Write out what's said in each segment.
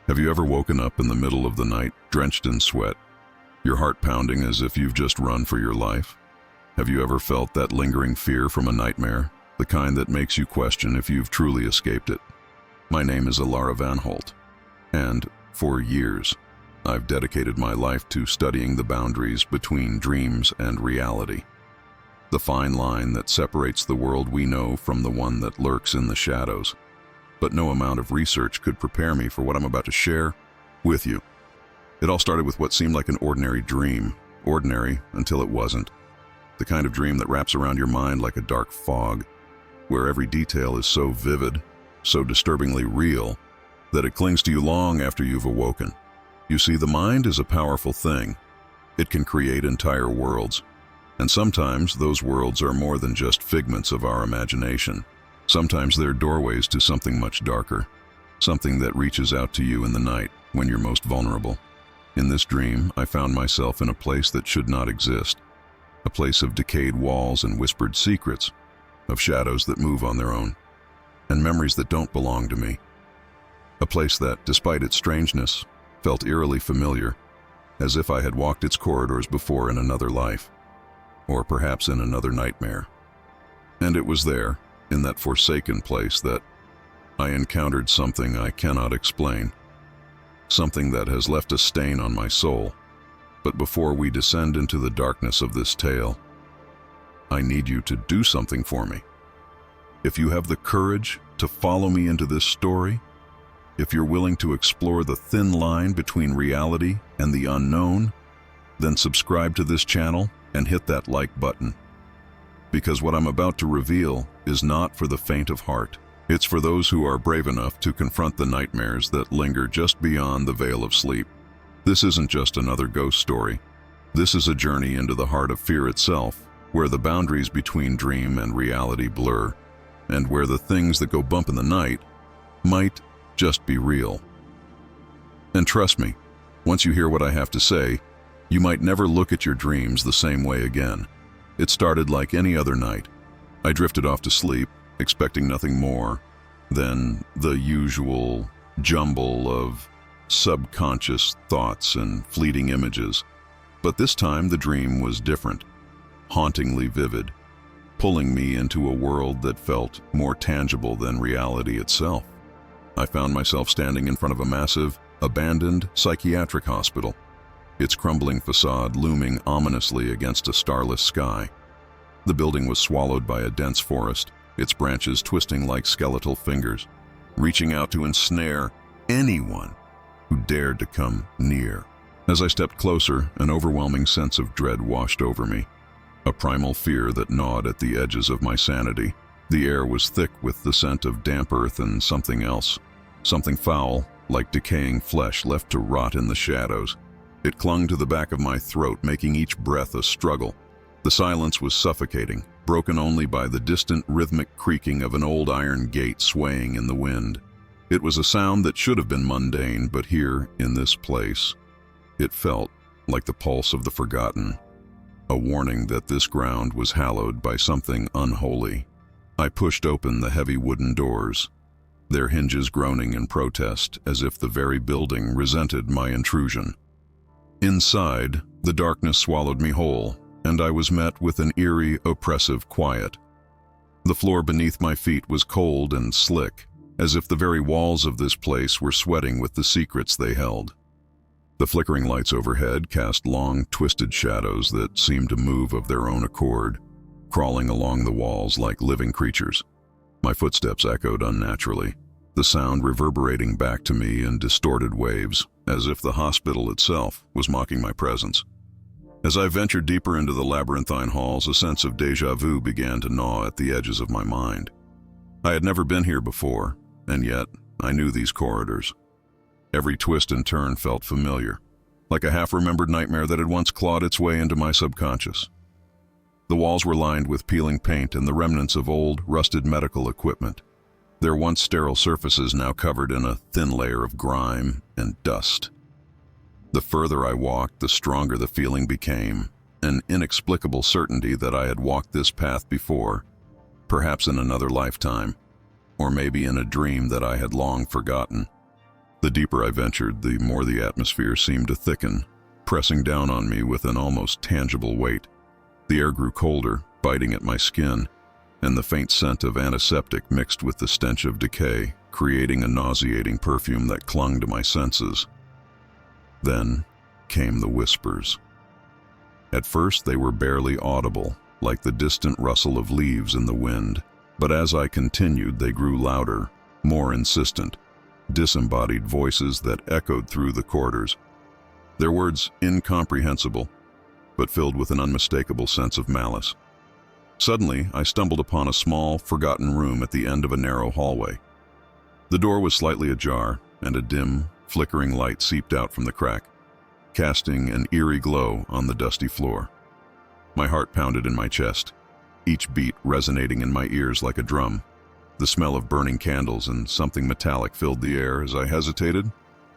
Have you ever woken up in the middle of the night, drenched in sweat, your heart pounding as if you've just run for your life? Have you ever felt that lingering fear from a nightmare, the kind that makes you question if you've truly escaped it? My name is Alara Van Holt, and for years, I've dedicated my life to studying the boundaries between dreams and reality. The fine line that separates the world we know from the one that lurks in the shadows. But no amount of research could prepare me for what I'm about to share with you. It all started with what seemed like an ordinary dream, ordinary until it wasn't. The kind of dream that wraps around your mind like a dark fog, where every detail is so vivid, so disturbingly real, that it clings to you long after you've awoken. You see, the mind is a powerful thing. It can create entire worlds, and sometimes those worlds are more than just figments of our imagination. Sometimes they're doorways to something much darker, something that reaches out to you in the night when you're most vulnerable. In this dream, I found myself in a place that should not exist, a place of decayed walls and whispered secrets, of shadows that move on their own, and memories that don't belong to me. A place that, despite its strangeness, felt eerily familiar, as if I had walked its corridors before in another life, or perhaps in another nightmare. And it was there, in that forsaken place, that I encountered something I cannot explain, something that has left a stain on my soul. But before we descend into the darkness of this tale, I need you to do something for me. If you have the courage to follow me into this story, if you're willing to explore the thin line between reality and the unknown, then subscribe to this channel and hit that like button. Because what I'm about to reveal is not for the faint of heart. It's for those who are brave enough to confront the nightmares that linger just beyond the veil of sleep. This isn't just another ghost story. This is a journey into the heart of fear itself, where the boundaries between dream and reality blur, and where the things that go bump in the night might just be real. And trust me, once you hear what I have to say, you might never look at your dreams the same way again. It started like any other night. I drifted off to sleep, expecting nothing more than the usual jumble of subconscious thoughts and fleeting images. But this time the dream was different, hauntingly vivid, pulling me into a world that felt more tangible than reality itself. I found myself standing in front of a massive, abandoned psychiatric hospital, its crumbling facade looming ominously against a starless sky. The building was swallowed by a dense forest, its branches twisting like skeletal fingers, reaching out to ensnare anyone who dared to come near. As I stepped closer, an overwhelming sense of dread washed over me, a primal fear that gnawed at the edges of my sanity. The air was thick with the scent of damp earth and something else, something foul, like decaying flesh left to rot in the shadows. It clung to the back of my throat, making each breath a struggle. The silence was suffocating, broken only by the distant rhythmic creaking of an old iron gate swaying in the wind. It was a sound that should have been mundane, but here, in this place, it felt like the pulse of the forgotten, a warning that this ground was hallowed by something unholy. I pushed open the heavy wooden doors, their hinges groaning in protest as if the very building resented my intrusion. Inside, the darkness swallowed me whole, and I was met with an eerie, oppressive quiet. The floor beneath my feet was cold and slick, as if the very walls of this place were sweating with the secrets they held. The flickering lights overhead cast long, twisted shadows that seemed to move of their own accord, crawling along the walls like living creatures. My footsteps echoed unnaturally, the sound reverberating back to me in distorted waves, as if the hospital itself was mocking my presence. As I ventured deeper into the labyrinthine halls, a sense of déjà vu began to gnaw at the edges of my mind. I had never been here before, and yet I knew these corridors. Every twist and turn felt familiar, like a half-remembered nightmare that had once clawed its way into my subconscious. The walls were lined with peeling paint and the remnants of old, rusted medical equipment, their once sterile surfaces now covered in a thin layer of grime and dust. The further I walked, the stronger the feeling became, an inexplicable certainty that I had walked this path before, perhaps in another lifetime, or maybe in a dream that I had long forgotten. The deeper I ventured, the more the atmosphere seemed to thicken, pressing down on me with an almost tangible weight. The air grew colder, biting at my skin, and the faint scent of antiseptic mixed with the stench of decay, creating a nauseating perfume that clung to my senses. Then came the whispers. At first they were barely audible, like the distant rustle of leaves in the wind, but as I continued they grew louder, more insistent, disembodied voices that echoed through the corridors. Their words incomprehensible, but filled with an unmistakable sense of malice. Suddenly, I stumbled upon a small, forgotten room at the end of a narrow hallway. The door was slightly ajar, and a dim, flickering light seeped out from the crack, casting an eerie glow on the dusty floor. My heart pounded in my chest, each beat resonating in my ears like a drum. The smell of burning candles and something metallic filled the air as I hesitated,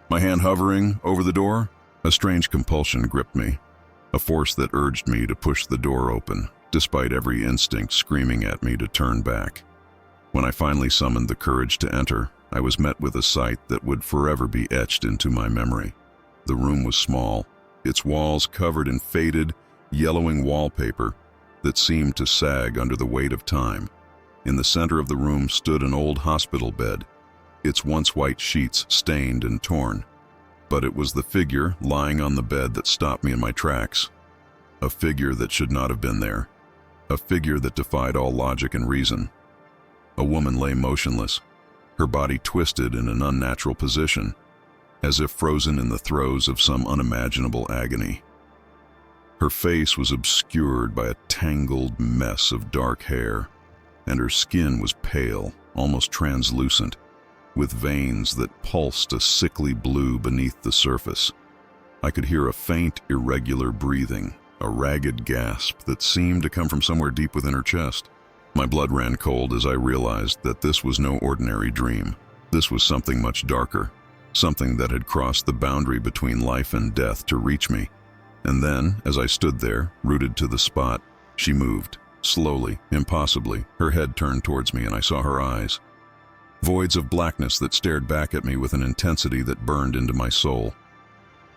my hand hovering over the door. A strange compulsion gripped me, a force that urged me to push the door open, despite every instinct screaming at me to turn back. When I finally summoned the courage to enter, I was met with a sight that would forever be etched into my memory. The room was small, its walls covered in faded, yellowing wallpaper that seemed to sag under the weight of time. In the center of the room stood an old hospital bed, its once white sheets stained and torn. But it was the figure lying on the bed that stopped me in my tracks. A figure that should not have been there. A figure that defied all logic and reason. A woman lay motionless, her body twisted in an unnatural position, as if frozen in the throes of some unimaginable agony. Her face was obscured by a tangled mess of dark hair, and her skin was pale, almost translucent, with veins that pulsed a sickly blue beneath the surface. I could hear a faint, irregular breathing, a ragged gasp that seemed to come from somewhere deep within her chest. My blood ran cold as I realized that this was no ordinary dream. This was something much darker, something that had crossed the boundary between life and death to reach me. And then, as I stood there, rooted to the spot, she moved, slowly, impossibly. Her head turned towards me and I saw her eyes. Voids of blackness that stared back at me with an intensity that burned into my soul.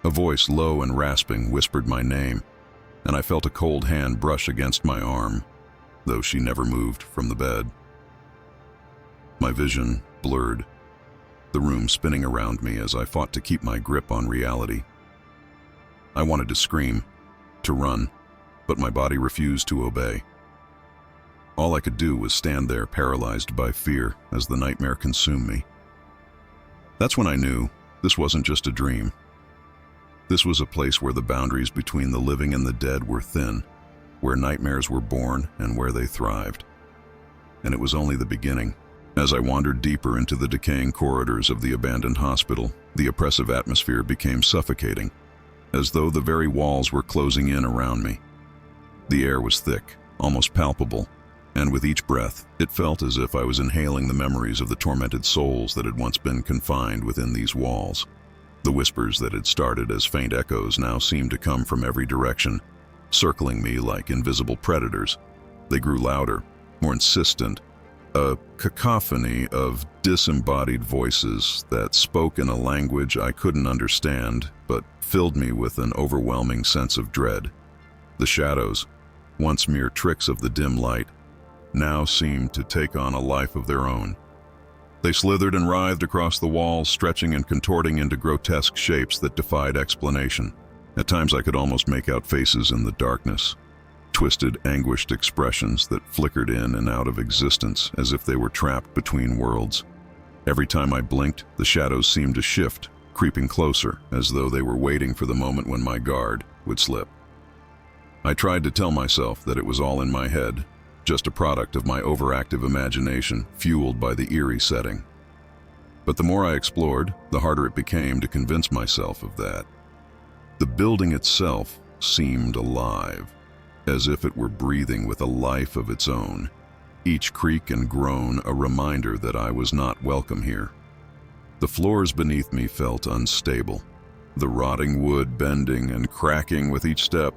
A voice, low and rasping, whispered my name, and I felt a cold hand brush against my arm, though she never moved from the bed. My vision blurred, the room spinning around me as I fought to keep my grip on reality. I wanted to scream, to run, but my body refused to obey. All I could do was stand there paralyzed by fear as the nightmare consumed me. That's when I knew this wasn't just a dream. This was a place where the boundaries between the living and the dead were thin, where nightmares were born and where they thrived. And it was only the beginning. As I wandered deeper into the decaying corridors of the abandoned hospital, the oppressive atmosphere became suffocating, as though the very walls were closing in around me. The air was thick, almost palpable, and with each breath, it felt as if I was inhaling the memories of the tormented souls that had once been confined within these walls. The whispers that had started as faint echoes now seemed to come from every direction, circling me like invisible predators. They grew louder, more insistent, a cacophony of disembodied voices that spoke in a language I couldn't understand, but filled me with an overwhelming sense of dread. The shadows, once mere tricks of the dim light, now seemed to take on a life of their own. They slithered and writhed across the walls, stretching and contorting into grotesque shapes that defied explanation. At times I could almost make out faces in the darkness, twisted, anguished expressions that flickered in and out of existence as if they were trapped between worlds. Every time I blinked, the shadows seemed to shift, creeping closer, as though they were waiting for the moment when my guard would slip. I tried to tell myself that it was all in my head, just a product of my overactive imagination, fueled by the eerie setting. But the more I explored, the harder it became to convince myself of that. The building itself seemed alive, as if it were breathing with a life of its own, each creak and groan a reminder that I was not welcome here. The floors beneath me felt unstable, the rotting wood bending and cracking with each step,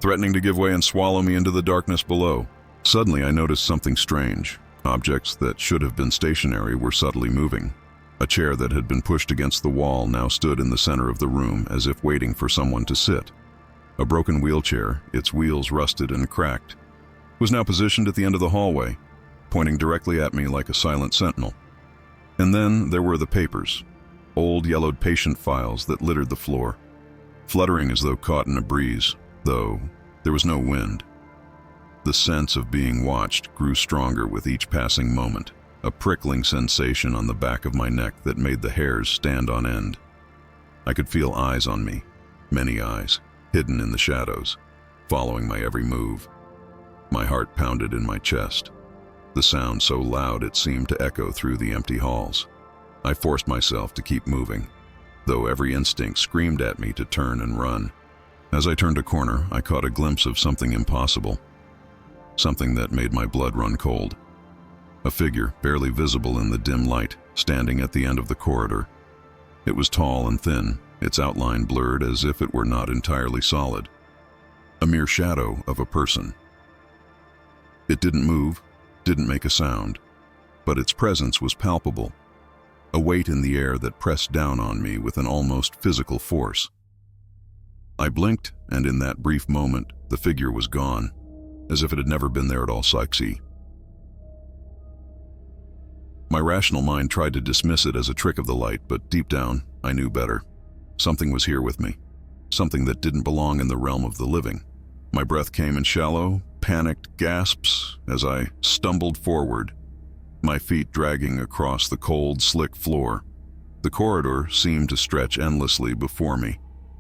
threatening to give way and swallow me into the darkness below. Suddenly I noticed something strange. Objects that should have been stationary were subtly moving. A chair that had been pushed against the wall now stood in the center of the room as if waiting for someone to sit. A broken wheelchair, its wheels rusted and cracked, was now positioned at the end of the hallway, pointing directly at me like a silent sentinel. And then there were the papers, old yellowed patient files that littered the floor, fluttering as though caught in a breeze, though there was no wind. The sense of being watched grew stronger with each passing moment, a prickling sensation on the back of my neck that made the hairs stand on end. I could feel eyes on me, many eyes, hidden in the shadows, following my every move. My heart pounded in my chest, the sound so loud it seemed to echo through the empty halls. I forced myself to keep moving, though every instinct screamed at me to turn and run. As I turned a corner, I caught a glimpse of something impossible, something that made my blood run cold. A figure, barely visible in the dim light, standing at the end of the corridor. It was tall and thin, its outline blurred as if it were not entirely solid. A mere shadow of a person. It didn't move, didn't make a sound, but its presence was palpable. A weight in the air that pressed down on me with an almost physical force. I blinked, and in that brief moment, the figure was gone, as if it had never been there at all. Psyche. My rational mind tried to dismiss it as a trick of the light, but deep down, I knew better. Something was here with me, something that didn't belong in the realm of the living. My breath came in shallow, panicked gasps as I stumbled forward, my feet dragging across the cold, slick floor. The corridor seemed to stretch endlessly before me,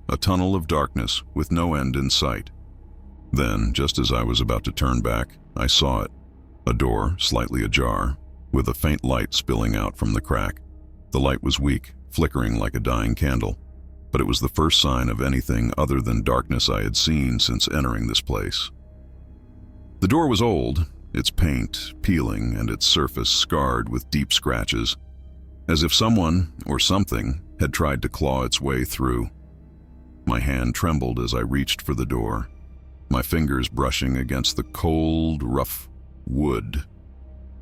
a tunnel of darkness with no end in sight. Then, just as I was about to turn back, I saw it, a door slightly ajar, with a faint light spilling out from the crack. The light was weak, flickering like a dying candle, but it was the first sign of anything other than darkness I had seen since entering this place. The door was old, its paint peeling and its surface scarred with deep scratches, as if someone or something had tried to claw its way through. My hand trembled as I reached for the door, my fingers brushing against the cold, rough wood.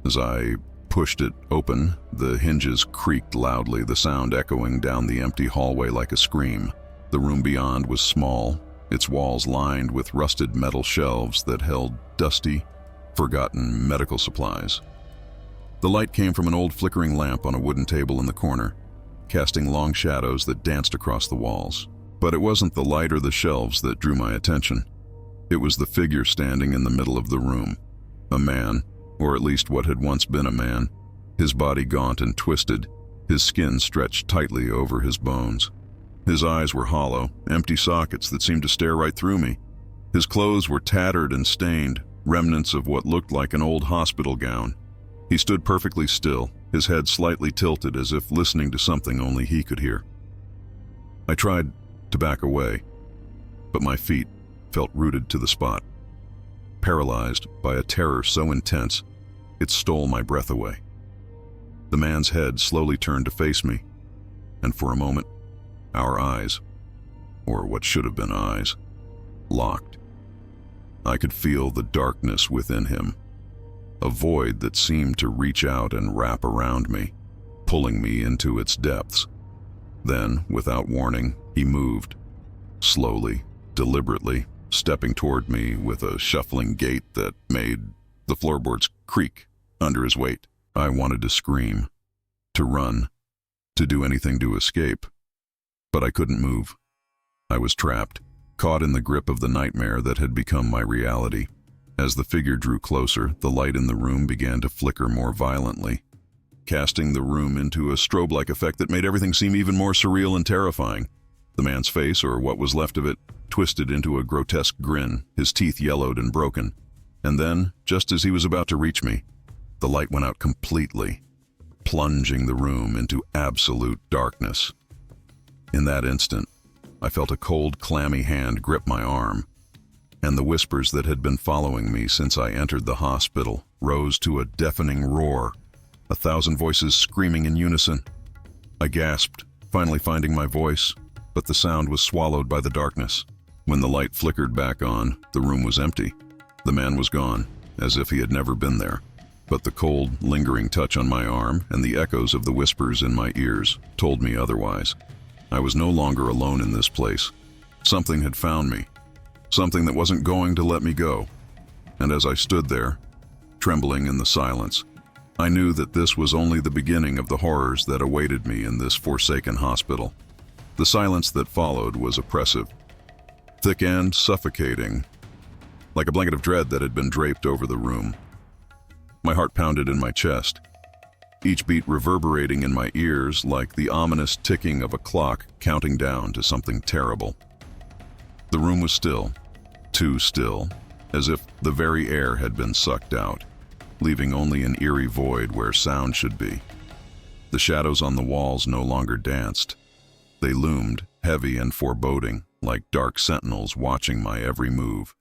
As I pushed it open, the hinges creaked loudly, the sound echoing down the empty hallway like a scream. The room beyond was small, its walls lined with rusted metal shelves that held dusty, forgotten medical supplies. The light came from an old flickering lamp on a wooden table in the corner, casting long shadows that danced across the walls. But it wasn't the light or the shelves that drew my attention. It was the figure standing in the middle of the room. A man, or at least what had once been a man, his body gaunt and twisted, his skin stretched tightly over his bones. His eyes were hollow, empty sockets that seemed to stare right through me. His clothes were tattered and stained, remnants of what looked like an old hospital gown. He stood perfectly still, his head slightly tilted as if listening to something only he could hear. I tried to back away, but my feet felt rooted to the spot, paralyzed by a terror so intense it stole my breath away. The man's head slowly turned to face me, and for a moment, our eyes, or what should have been eyes, locked. I could feel the darkness within him, a void that seemed to reach out and wrap around me, pulling me into its depths. Then, without warning, he moved, slowly, deliberately, stepping toward me with a shuffling gait that made the floorboards creak under his weight. I wanted to scream, to run, to do anything to escape, but I couldn't move. I was trapped, caught in the grip of the nightmare that had become my reality. As the figure drew closer, the light in the room began to flicker more violently, casting the room into a strobe-like effect that made everything seem even more surreal and terrifying. The man's face, or what was left of it, twisted into a grotesque grin, his teeth yellowed and broken. And then, just as he was about to reach me, the light went out completely, plunging the room into absolute darkness. In that instant, I felt a cold, clammy hand grip my arm, and the whispers that had been following me since I entered the hospital rose to a deafening roar, 1,000 voices screaming in unison. I gasped, finally finding my voice, but the sound was swallowed by the darkness. When the light flickered back on, the room was empty. The man was gone, as if he had never been there. but the cold, lingering touch on my arm and the echoes of the whispers in my ears told me otherwise. I was no longer alone in this place. Something had found me, something that wasn't going to let me go. And as I stood there, trembling in the silence, I knew that this was only the beginning of the horrors that awaited me in this forsaken hospital. The silence that followed was oppressive, thick and suffocating, like a blanket of dread that had been draped over the room. My heart pounded in my chest, each beat reverberating in my ears like the ominous ticking of a clock counting down to something terrible. The room was still, too still, as if the very air had been sucked out, leaving only an eerie void where sound should be. The shadows on the walls no longer danced. They loomed, heavy and foreboding, like dark sentinels watching my every move.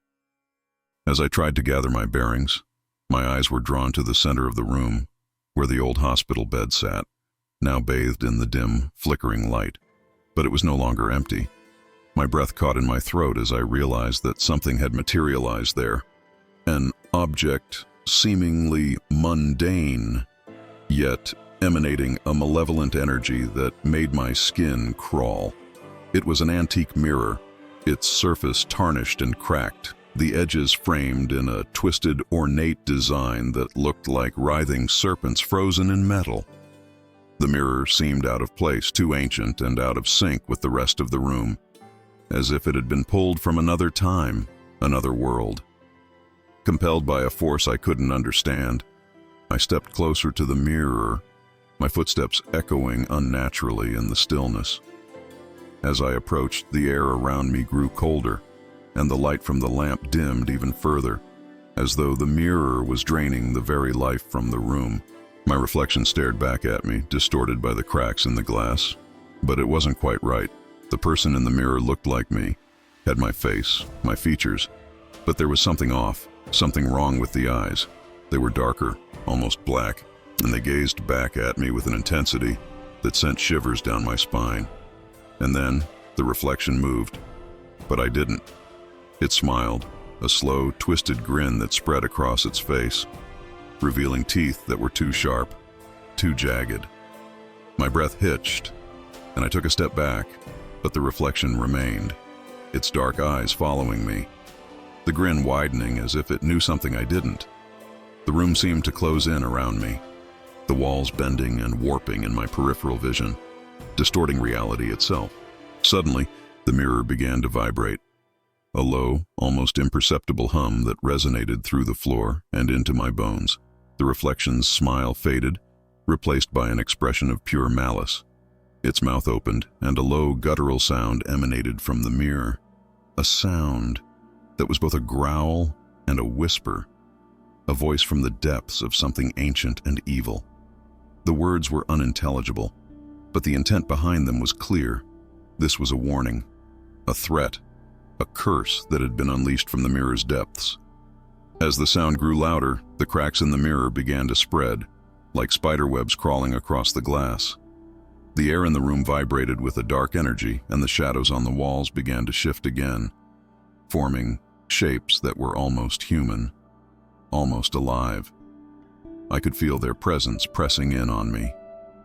As I tried to gather my bearings, my eyes were drawn to the center of the room, where the old hospital bed sat, now bathed in the dim, flickering light. But it was no longer empty. My breath caught in my throat as I realized that something had materialized there. An object seemingly mundane, yet emanating a malevolent energy that made my skin crawl. It was an antique mirror, its surface tarnished and cracked, the edges framed in a twisted, ornate design that looked like writhing serpents frozen in metal. The mirror seemed out of place, too ancient and out of sync with the rest of the room, as if it had been pulled from another time, another world. Compelled by a force I couldn't understand, I stepped closer to the mirror, my footsteps echoing unnaturally in the stillness. As I approached, the air around me grew colder, and the light from the lamp dimmed even further, as though the mirror was draining the very life from the room. My reflection stared back at me, distorted by the cracks in the glass, but it wasn't quite right. The person in the mirror looked like me, had my face, my features, but there was something off, something wrong with the eyes. They were darker, almost black, and they gazed back at me with an intensity that sent shivers down my spine. And then the reflection moved, but I didn't. It smiled, a slow, twisted grin that spread across its face, revealing teeth that were too sharp, too jagged. My breath hitched, and I took a step back, but the reflection remained, its dark eyes following me, the grin widening as if it knew something I didn't. The room seemed to close in around me, the walls bending and warping in my peripheral vision, distorting reality itself. Suddenly, the mirror began to vibrate, a low, almost imperceptible hum that resonated through the floor and into my bones. The reflection's smile faded, replaced by an expression of pure malice. Its mouth opened, and a low, guttural sound emanated from the mirror. A sound that was both a growl and a whisper, a voice from the depths of something ancient and evil. The words were unintelligible, but the intent behind them was clear. This was a warning, a threat, a curse that had been unleashed from the mirror's depths. As the sound grew louder, the cracks in the mirror began to spread, like spiderwebs crawling across the glass. The air in the room vibrated with a dark energy, and the shadows on the walls began to shift again, forming shapes that were almost human, almost alive. I could feel their presence pressing in on me,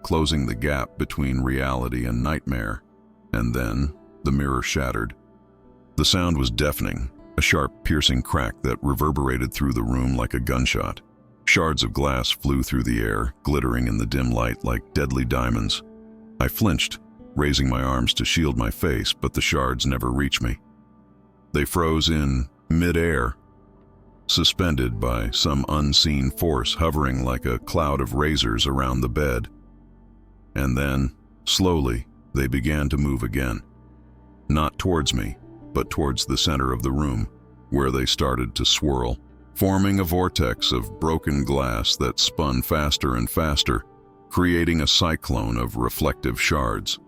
closing the gap between reality and nightmare, and then the mirror shattered. The sound was deafening, a sharp, piercing crack that reverberated through the room like a gunshot. Shards of glass flew through the air, glittering in the dim light like deadly diamonds. I flinched, raising my arms to shield my face, but the shards never reached me. They froze in mid-air, suspended by some unseen force hovering like a cloud of razors around the bed. And then, slowly, they began to move again. Not towards me, but towards the center of the room, where they started to swirl, forming a vortex of broken glass that spun faster and faster, creating a cyclone of reflective shards.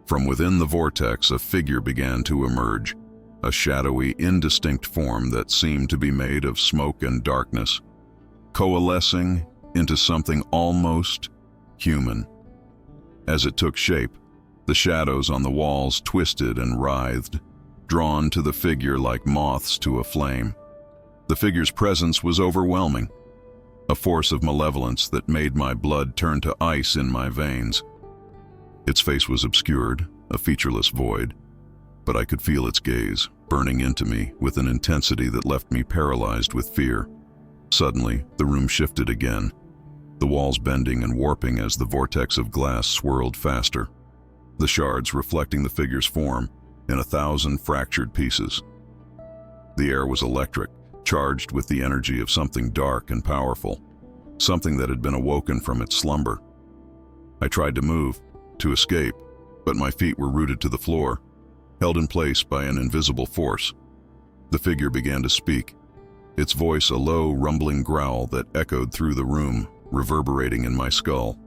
From within the vortex, a figure began to emerge, a shadowy, indistinct form that seemed to be made of smoke and darkness, coalescing into something almost human. As it took shape, the shadows on the walls twisted and writhed, drawn to the figure like moths to a flame. The figure's presence was overwhelming, a force of malevolence that made my blood turn to ice in my veins. Its face was obscured, a featureless void, but I could feel its gaze, burning into me with an intensity that left me paralyzed with fear. Suddenly, the room shifted again, the walls bending and warping as the vortex of glass swirled faster, the shards reflecting the figure's form in 1,000 fractured pieces. The air was electric, charged with the energy of something dark and powerful, something that had been awoken from its slumber. I tried to move, to escape, but my feet were rooted to the floor, held in place by an invisible force. The figure began to speak, its voice a low, rumbling growl that echoed through the room, reverberating in my skull.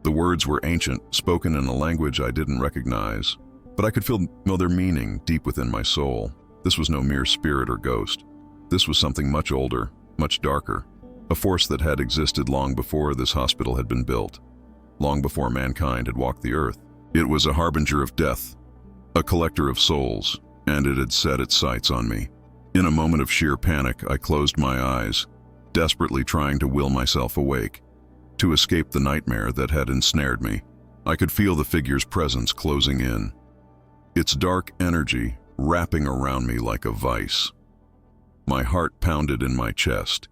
The words were ancient, spoken in a language I didn't recognize, but I could feel their meaning deep within my soul. This was no mere spirit or ghost. This was something much older, much darker, a force that had existed long before this hospital had been built, long before mankind had walked the earth. It was a harbinger of death, a collector of souls, and it had set its sights on me. In a moment of sheer panic, I closed my eyes, desperately trying to will myself awake, to escape the nightmare that had ensnared me. I could feel the figure's presence closing in, its dark energy wrapping around me like a vice. My heart pounded in my chest,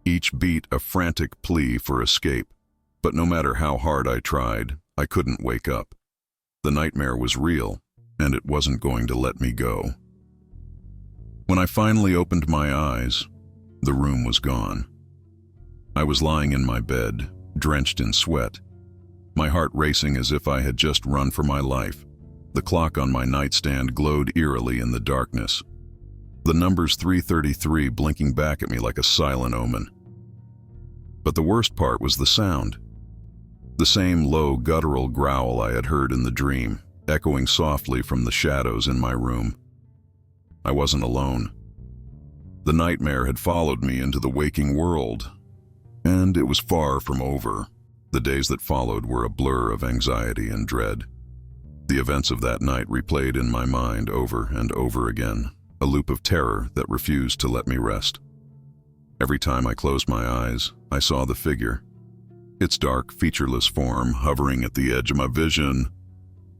each beat a frantic plea for escape, but no matter how hard I tried, I couldn't wake up. The nightmare was real, and it wasn't going to let me go. When I finally opened my eyes, the room was gone. I was lying in my bed, drenched in sweat, my heart racing as if I had just run for my life. The clock on my nightstand glowed eerily in the darkness, the numbers 3:33 blinking back at me like a silent omen. But the worst part was the sound. The same low, guttural growl I had heard in the dream, echoing softly from the shadows in my room. I wasn't alone. The nightmare had followed me into the waking world, and it was far from over. The days that followed were a blur of anxiety and dread. The events of that night replayed in my mind over and over again, a loop of terror that refused to let me rest. Every time I closed my eyes, I saw the figure, its dark, featureless form hovering at the edge of my vision,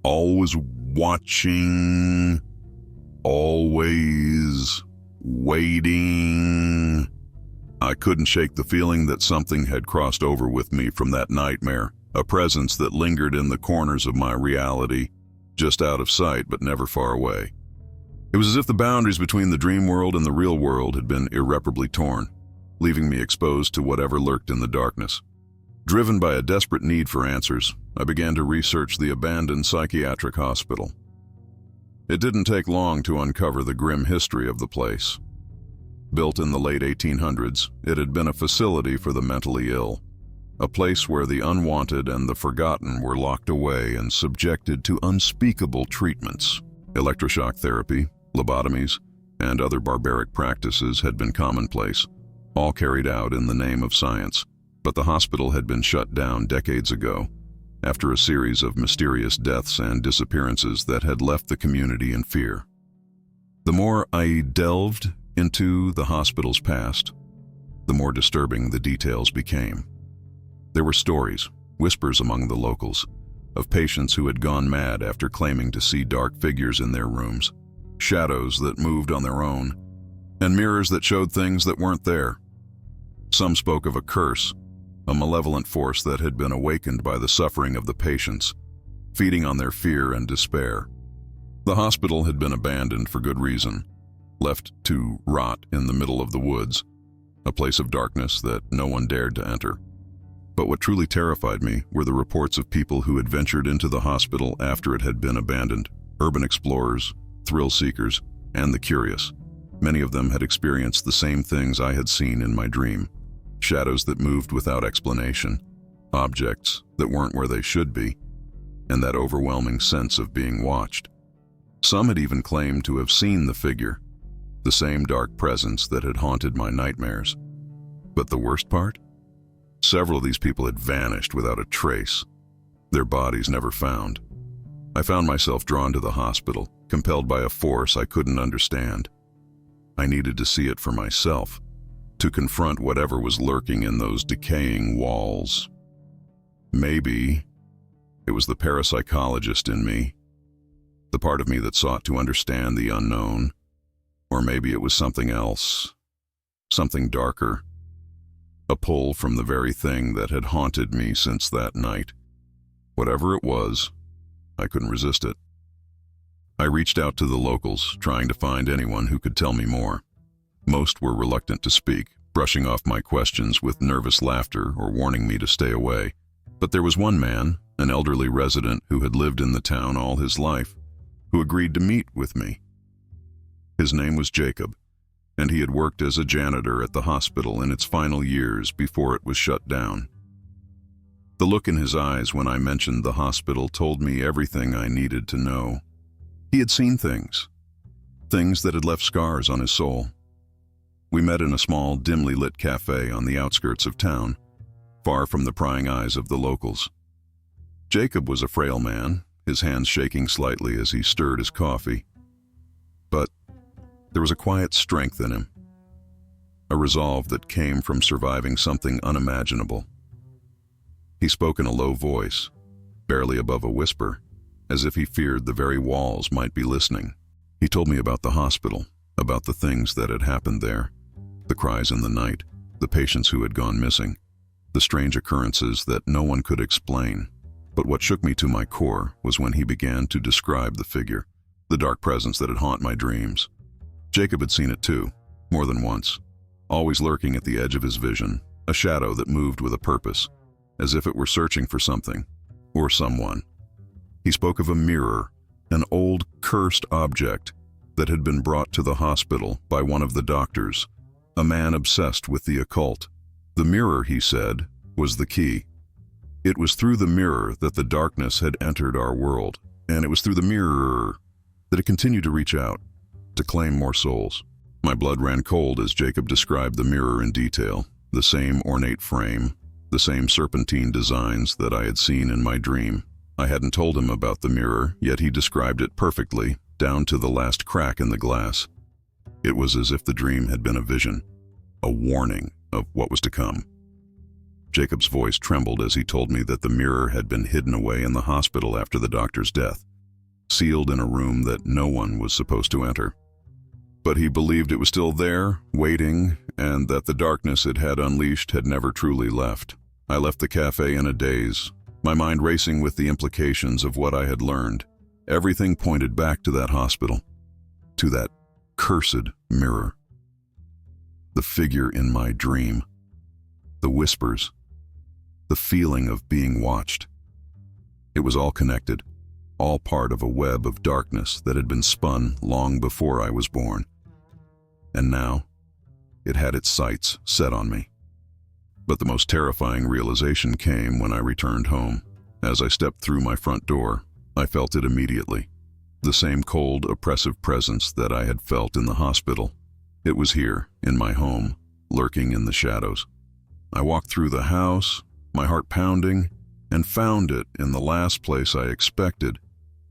always watching, always waiting. I couldn't shake the feeling that something had crossed over with me from that nightmare, a presence that lingered in the corners of my reality, just out of sight but never far away. It was as if the boundaries between the dream world and the real world had been irreparably torn, leaving me exposed to whatever lurked in the darkness. Driven by a desperate need for answers, I began to research the abandoned psychiatric hospital. It didn't take long to uncover the grim history of the place. Built in the late 1800s, it had been a facility for the mentally ill, a place where the unwanted and the forgotten were locked away and subjected to unspeakable treatments. Electroshock therapy, lobotomies, and other barbaric practices had been commonplace, all carried out in the name of science. But the hospital had been shut down decades ago, after a series of mysterious deaths and disappearances that had left the community in fear. The more I delved into the hospital's past, the more disturbing the details became. There were stories, whispers among the locals, of patients who had gone mad after claiming to see dark figures in their rooms, shadows that moved on their own, and mirrors that showed things that weren't there. Some spoke of a curse, a malevolent force that had been awakened by the suffering of the patients, feeding on their fear and despair. The hospital had been abandoned for good reason, left to rot in the middle of the woods, a place of darkness that no one dared to enter. But what truly terrified me were the reports of people who had ventured into the hospital after it had been abandoned, urban explorers, thrill seekers, and the curious. Many of them had experienced the same things I had seen in my dream. Shadows that moved without explanation, objects that weren't where they should be, and that overwhelming sense of being watched. Some had even claimed to have seen the figure, the same dark presence that had haunted my nightmares. But the worst part? Several of these people had vanished without a trace, their bodies never found. I found myself drawn to the hospital, compelled by a force I couldn't understand. I needed to see it for myself, to confront whatever was lurking in those decaying walls. Maybe it was the parapsychologist in me, the part of me that sought to understand the unknown, or maybe it was something else, something darker, a pull from the very thing that had haunted me since that night. Whatever it was, I couldn't resist it. I reached out to the locals, trying to find anyone who could tell me more. Most were reluctant to speak, brushing off my questions with nervous laughter or warning me to stay away. But there was one man, an elderly resident who had lived in the town all his life, who agreed to meet with me. His name was Jacob, and he had worked as a janitor at the hospital in its final years before it was shut down. The look in his eyes when I mentioned the hospital told me everything I needed to know. He had seen things that had left scars on his soul. We met in a small, dimly lit cafe on the outskirts of town, far from the prying eyes of the locals. Jacob was a frail man, his hands shaking slightly as he stirred his coffee. But there was a quiet strength in him, a resolve that came from surviving something unimaginable. He spoke in a low voice, barely above a whisper, as if he feared the very walls might be listening. He told me about the hospital, about the things that had happened there, the cries in the night, the patients who had gone missing, the strange occurrences that no one could explain. But what shook me to my core was when he began to describe the figure, the dark presence that had haunted my dreams. Jacob had seen it too, more than once, always lurking at the edge of his vision, a shadow that moved with a purpose, as if it were searching for something, or someone. He spoke of a mirror, an old, cursed object that had been brought to the hospital by one of the doctors, a man obsessed with the occult. The mirror, he said, was the key. It was through the mirror that the darkness had entered our world, and it was through the mirror that it continued to reach out, to claim more souls. My blood ran cold as Jacob described the mirror in detail, the same ornate frame, the same serpentine designs that I had seen in my dream. I hadn't told him about the mirror, yet he described it perfectly, down to the last crack in the glass. It was as if the dream had been a vision, a warning of what was to come. Jacob's voice trembled as he told me that the mirror had been hidden away in the hospital after the doctor's death, sealed in a room that no one was supposed to enter. But he believed it was still there, waiting, and that the darkness it had unleashed had never truly left. I left the cafe in a daze, my mind racing with the implications of what I had learned. Everything pointed back to that hospital, to that cursed mirror. The figure in my dream, the whispers, the feeling of being watched. It was all connected, all part of a web of darkness that had been spun long before I was born. And now, it had its sights set on me. But the most terrifying realization came when I returned home. As I stepped through my front door, I felt it immediately. The same cold, oppressive presence that I had felt in the hospital. It was here, in my home, lurking in the shadows. I walked through the house, my heart pounding, and found it in the last place I expected,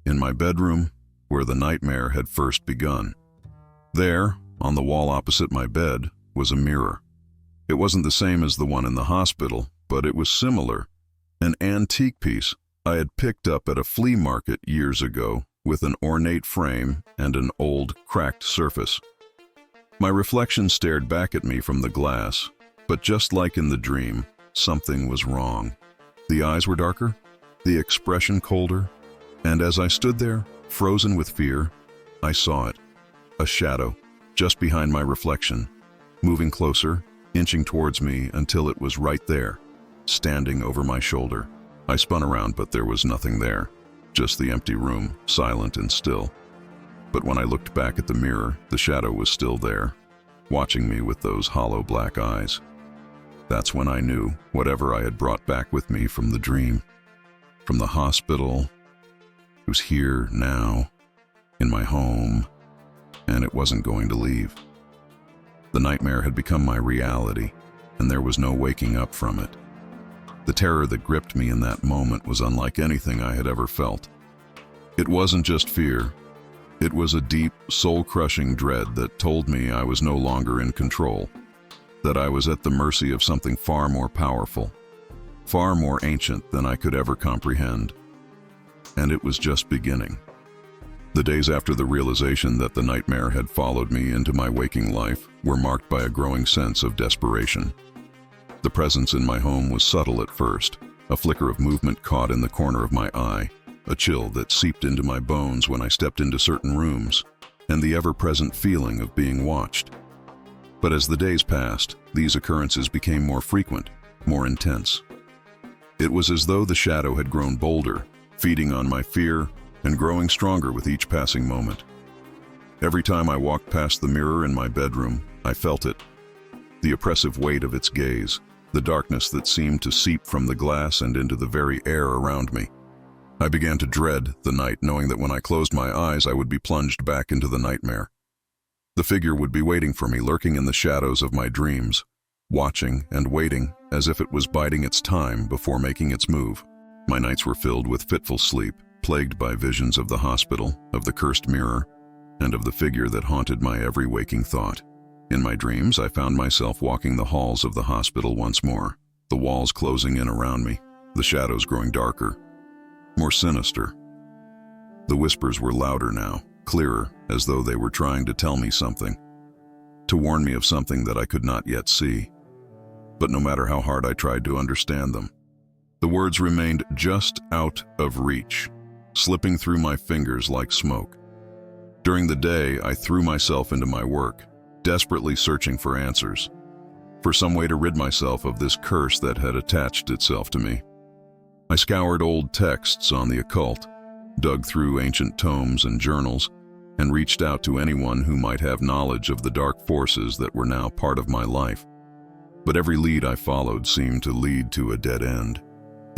in my bedroom, where the nightmare had first begun. There, on the wall opposite my bed, was a mirror. It wasn't the same as the one in the hospital, but it was similar. An antique piece I had picked up at a flea market years ago, with an ornate frame and an old, cracked surface. My reflection stared back at me from the glass, but just like in the dream, something was wrong. The eyes were darker, the expression colder, and as I stood there, frozen with fear, I saw it, a shadow, just behind my reflection, moving closer, inching towards me until it was right there, standing over my shoulder. I spun around, but there was nothing there, just the empty room, silent and still. But when I looked back at the mirror, the shadow was still there, watching me with those hollow black eyes. That's when I knew whatever I had brought back with me from the dream, from the hospital, it was here now, in my home, and it wasn't going to leave. The nightmare had become my reality, and there was no waking up from it. The terror that gripped me in that moment was unlike anything I had ever felt. It wasn't just fear. It was a deep, soul-crushing dread that told me I was no longer in control. that I was at the mercy of something far more powerful, far more ancient than I could ever comprehend. And it was just beginning. The days after the realization that the nightmare had followed me into my waking life were marked by a growing sense of desperation. The presence in my home was subtle at first, a flicker of movement caught in the corner of my eye, a chill that seeped into my bones when I stepped into certain rooms, and the ever-present feeling of being watched. But as the days passed, these occurrences became more frequent, more intense. It was as though the shadow had grown bolder, feeding on my fear and growing stronger with each passing moment. Every time I walked past the mirror in my bedroom, I felt it. The oppressive weight of its gaze, the darkness that seemed to seep from the glass and into the very air around me. I began to dread the night, knowing that when I closed my eyes, I would be plunged back into the nightmare. The figure would be waiting for me, lurking in the shadows of my dreams, watching and waiting as if it was biding its time before making its move. My nights were filled with fitful sleep, plagued by visions of the hospital, of the cursed mirror, and of the figure that haunted my every waking thought. In my dreams, I found myself walking the halls of the hospital once more, the walls closing in around me, the shadows growing darker, more sinister. The whispers were louder now, clearer, as though they were trying to tell me something, to warn me of something that I could not yet see. But no matter how hard I tried to understand them, the words remained just out of reach, slipping through my fingers like smoke. During the day, I threw myself into my work, desperately searching for answers, for some way to rid myself of this curse that had attached itself to me. I scoured old texts on the occult, dug through ancient tomes and journals, and reached out to anyone who might have knowledge of the dark forces that were now part of my life. But every lead I followed seemed to lead to a dead end.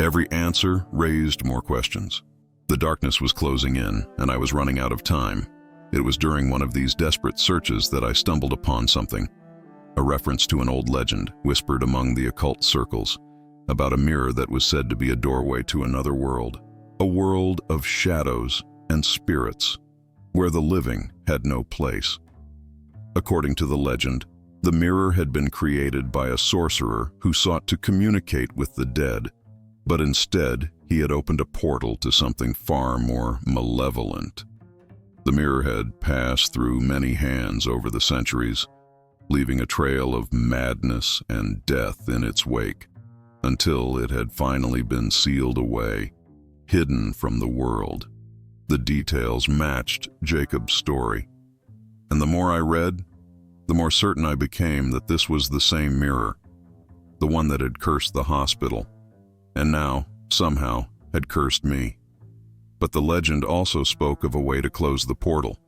Every answer raised more questions. The darkness was closing in, and I was running out of time. It was during one of these desperate searches that I stumbled upon something, a reference to an old legend whispered among the occult circles, about a mirror that was said to be a doorway to another world, a world of shadows and spirits, where the living had no place. According to the legend, the mirror had been created by a sorcerer who sought to communicate with the dead, but instead he had opened a portal to something far more malevolent. The mirror had passed through many hands over the centuries, leaving a trail of madness and death in its wake, until it had finally been sealed away, hidden from the world. The details matched Jacob's story, and the more I read, the more certain I became that this was the same mirror, the one that had cursed the hospital, and now, somehow, had cursed me. But the legend also spoke of a way to close the portal,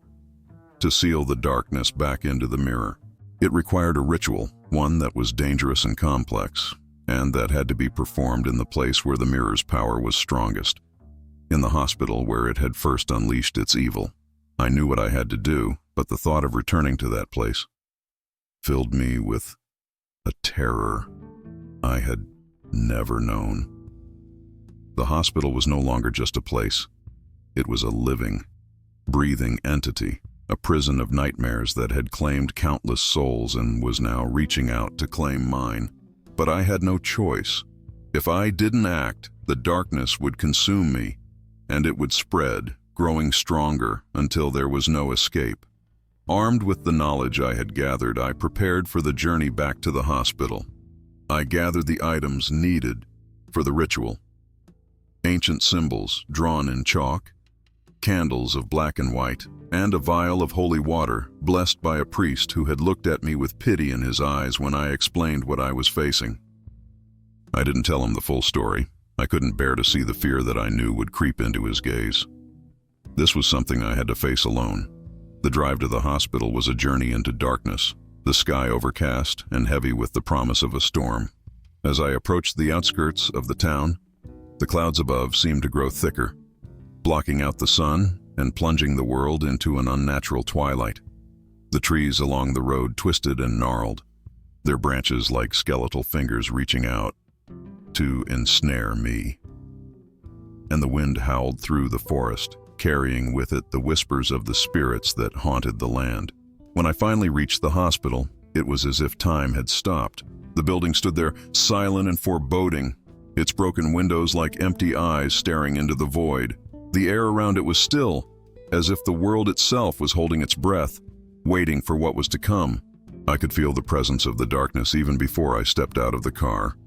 to seal the darkness back into the mirror. It required a ritual, one that was dangerous and complex, and that had to be performed in the place where the mirror's power was strongest, in the hospital where it had first unleashed its evil. I knew what I had to do, but the thought of returning to that place filled me with a terror I had never known. The hospital was no longer just a place. It was a living, breathing entity, a prison of nightmares that had claimed countless souls and was now reaching out to claim mine. But I had no choice. If I didn't act, the darkness would consume me, and it would spread, growing stronger until there was no escape. Armed with the knowledge I had gathered, I prepared for the journey back to the hospital. I gathered the items needed for the ritual. Ancient symbols drawn in chalk, candles of black and white, and a vial of holy water blessed by a priest who had looked at me with pity in his eyes when I explained what I was facing. I didn't tell him the full story. I couldn't bear to see the fear that I knew would creep into his gaze. This was something I had to face alone. The drive to the hospital was a journey into darkness, the sky overcast and heavy with the promise of a storm. As I approached the outskirts of the town, the clouds above seemed to grow thicker, blocking out the sun and plunging the world into an unnatural twilight. The trees along the road twisted and gnarled, their branches like skeletal fingers reaching out to ensnare me. And the wind howled through the forest, carrying with it the whispers of the spirits that haunted the land. When I finally reached the hospital, It was as if time had stopped. The building stood there, silent and foreboding, its broken windows like empty eyes staring into the void. The air around it was still, as if the world itself was holding its breath, waiting for what was to come. I could feel the presence of the darkness even before I stepped out of the car.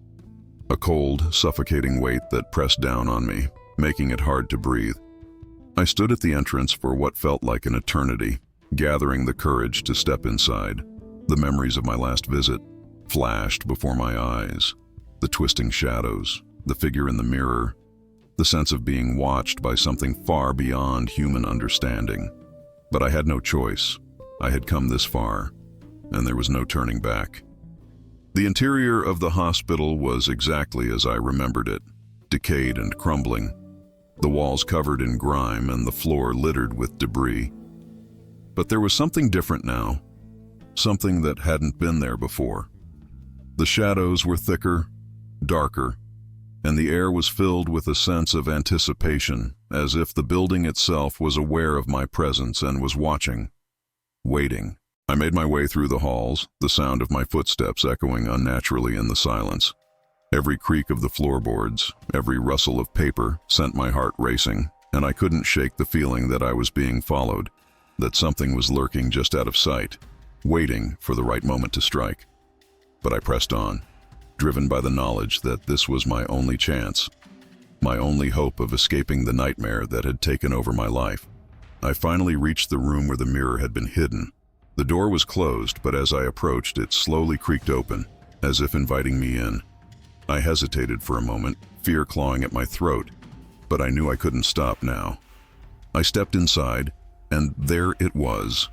A cold, suffocating weight that pressed down on me, making it hard to breathe. I stood at the entrance for what felt like an eternity, gathering the courage to step inside. The memories of my last visit flashed before my eyes. The twisting shadows, the figure in the mirror, the sense of being watched by something far beyond human understanding. But I had no choice. I had come this far, and there was no turning back. The interior of the hospital was exactly as I remembered it, decayed and crumbling, the walls covered in grime and the floor littered with debris. But there was something different now, something that hadn't been there before. The shadows were thicker, darker, and the air was filled with a sense of anticipation, as if the building itself was aware of my presence and was watching, waiting. I made my way through the halls, the sound of my footsteps echoing unnaturally in the silence. Every creak of the floorboards, every rustle of paper sent my heart racing, and I couldn't shake the feeling that I was being followed, that something was lurking just out of sight, waiting for the right moment to strike. But I pressed on, driven by the knowledge that this was my only chance, my only hope of escaping the nightmare that had taken over my life. I finally reached the room where the mirror had been hidden. The door was closed, but as I approached, it slowly creaked open, as if inviting me in. I hesitated for a moment, fear clawing at my throat, but I knew I couldn't stop now. I stepped inside, and there it was,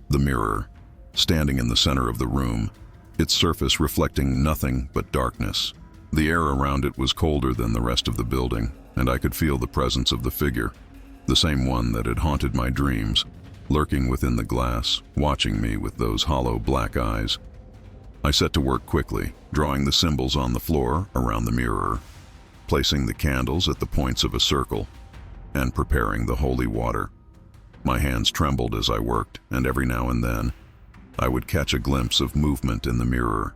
the mirror, standing in the center of the room, its surface reflecting nothing but darkness. The air around it was colder than the rest of the building, and I could feel the presence of the figure, the same one that had haunted my dreams, lurking within the glass, watching me with those hollow black eyes. I set to work quickly, drawing the symbols on the floor around the mirror, placing the candles at the points of a circle, and preparing the holy water. My hands trembled as I worked, and every now and then, I would catch a glimpse of movement in the mirror,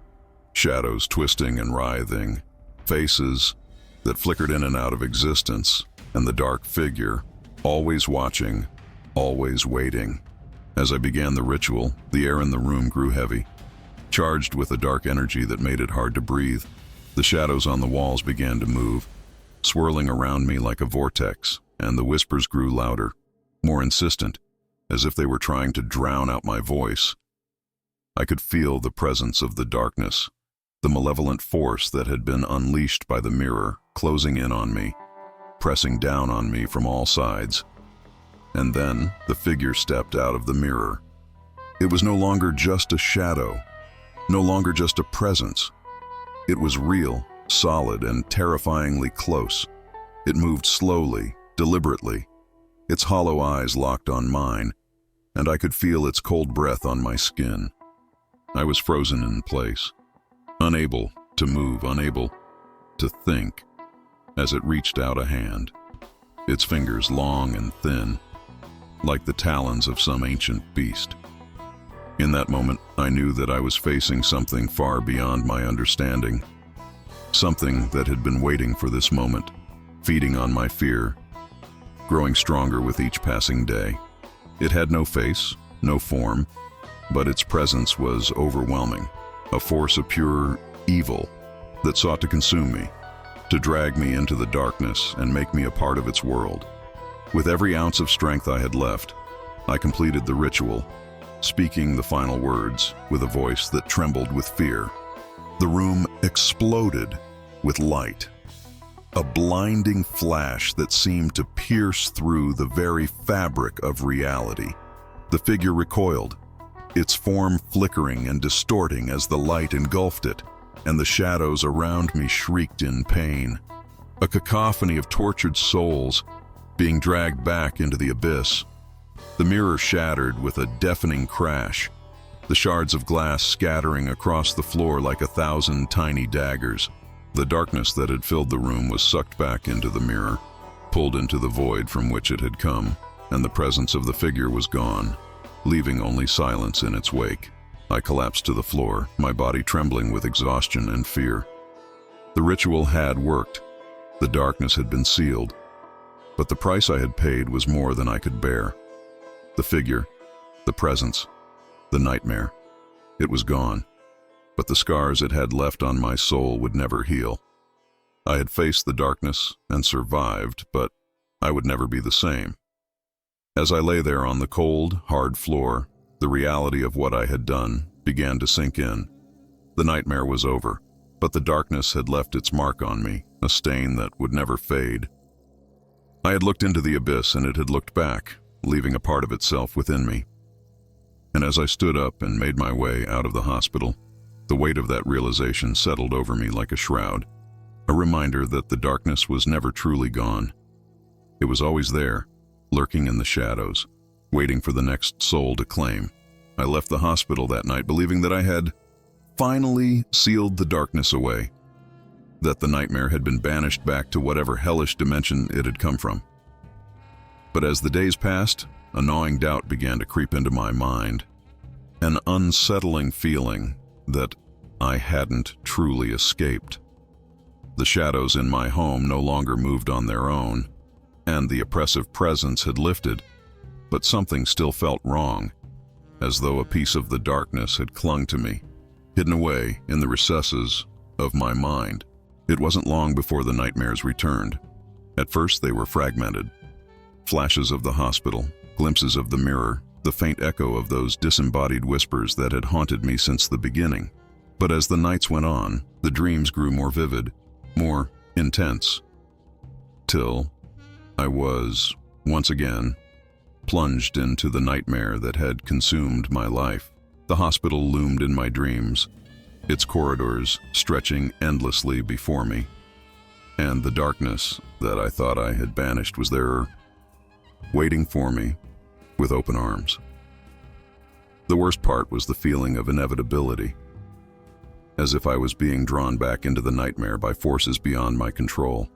shadows twisting and writhing, faces that flickered in and out of existence, and the dark figure, always watching, always waiting. As I began the ritual, the air in the room grew heavy, charged with a dark energy that made it hard to breathe. The shadows on the walls began to move, swirling around me like a vortex, and the whispers grew louder, more insistent, as if they were trying to drown out my voice. I could feel the presence of the darkness, the malevolent force that had been unleashed by the mirror, closing in on me, pressing down on me from all sides. And then the figure stepped out of the mirror. It was no longer just a shadow, no longer just a presence. It was real, solid, and terrifyingly close. It moved slowly, deliberately, its hollow eyes locked on mine, and I could feel its cold breath on my skin. I was frozen in place, unable to move, unable to think, as it reached out a hand, its fingers long and thin, like the talons of some ancient beast. In that moment, I knew that I was facing something far beyond my understanding, something that had been waiting for this moment, feeding on my fear, growing stronger with each passing day. It had no face, no form, but its presence was overwhelming, a force of pure evil that sought to consume me, to drag me into the darkness and make me a part of its world. With every ounce of strength I had left, I completed the ritual, speaking the final words with a voice that trembled with fear. The room exploded with light, a blinding flash that seemed to pierce through the very fabric of reality. The figure recoiled, its form flickering and distorting as the light engulfed it, and the shadows around me shrieked in pain. A cacophony of tortured souls being dragged back into the abyss. The mirror shattered with a deafening crash, the shards of glass scattering across the floor like 1,000 tiny daggers. The darkness that had filled the room was sucked back into the mirror, pulled into the void from which it had come, and the presence of the figure was gone, leaving only silence in its wake. I collapsed to the floor, my body trembling with exhaustion and fear. The ritual had worked. The darkness had been sealed. But the price I had paid was more than I could bear. The figure, the presence, the nightmare. It was gone, but the scars it had left on my soul would never heal. I had faced the darkness and survived, but I would never be the same. As I lay there on the cold, hard floor, the reality of what I had done began to sink in. The nightmare was over, but the darkness had left its mark on me, a stain that would never fade. I had looked into the abyss and it had looked back, leaving a part of itself within me. And as I stood up and made my way out of the hospital, the weight of that realization settled over me like a shroud, a reminder that the darkness was never truly gone. It was always there, lurking in the shadows, waiting for the next soul to claim. I left the hospital that night believing that I had finally sealed the darkness away, that the nightmare had been banished back to whatever hellish dimension it had come from. But as the days passed, a gnawing doubt began to creep into my mind, an unsettling feeling that I hadn't truly escaped. The shadows in my home no longer moved on their own, and the oppressive presence had lifted, but something still felt wrong, as though a piece of the darkness had clung to me, hidden away in the recesses of my mind. It wasn't long before the nightmares returned. At first they were fragmented. Flashes of the hospital, glimpses of the mirror, the faint echo of those disembodied whispers that had haunted me since the beginning. But as the nights went on, the dreams grew more vivid, more intense, till I was, once again, plunged into the nightmare that had consumed my life. The hospital loomed in my dreams, its corridors stretching endlessly before me, and the darkness that I thought I had banished was there, waiting for me with open arms. The worst part was the feeling of inevitability, as if I was being drawn back into the nightmare by forces beyond my control.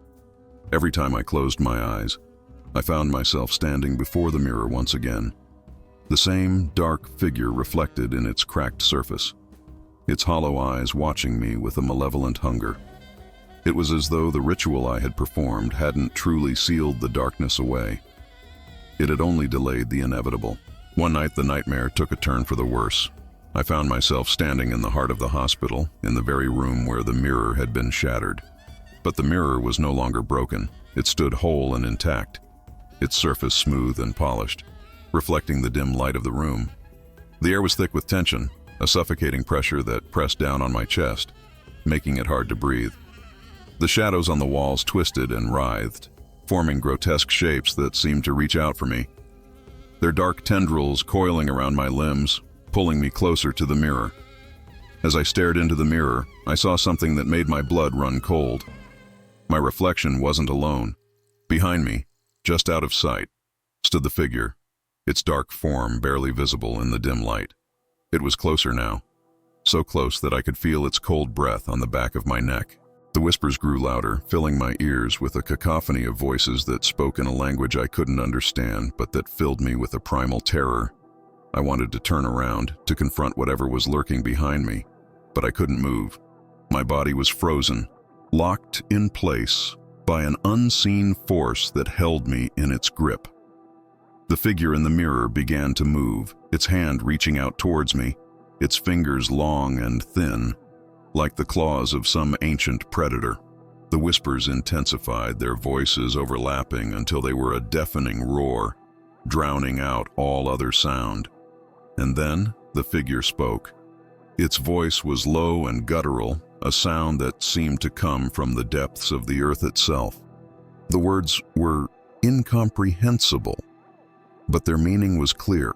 Every time I closed my eyes, I found myself standing before the mirror once again, the same dark figure reflected in its cracked surface, its hollow eyes watching me with a malevolent hunger. It was as though the ritual I had performed hadn't truly sealed the darkness away. It had only delayed the inevitable. One night the nightmare took a turn for the worse. I found myself standing in the heart of the hospital, in the very room where the mirror had been shattered. But the mirror was no longer broken. It stood whole and intact, its surface smooth and polished, reflecting the dim light of the room. The air was thick with tension, a suffocating pressure that pressed down on my chest, making it hard to breathe. The shadows on the walls twisted and writhed, forming grotesque shapes that seemed to reach out for me, their dark tendrils coiling around my limbs, pulling me closer to the mirror. As I stared into the mirror, I saw something that made my blood run cold. My reflection wasn't alone. Behind me, just out of sight, stood the figure, its dark form barely visible in the dim light. It was closer now, so close that I could feel its cold breath on the back of my neck. The whispers grew louder, filling my ears with a cacophony of voices that spoke in a language I couldn't understand, but that filled me with a primal terror. I wanted to turn around, to confront whatever was lurking behind me, but I couldn't move. My body was frozen, locked in place by an unseen force that held me in its grip. The figure in the mirror began to move, its hand reaching out towards me, its fingers long and thin, like the claws of some ancient predator. The whispers intensified, their voices overlapping until they were a deafening roar, drowning out all other sound. And then the figure spoke. Its voice was low and guttural, a sound that seemed to come from the depths of the earth itself. The words were incomprehensible, but their meaning was clear.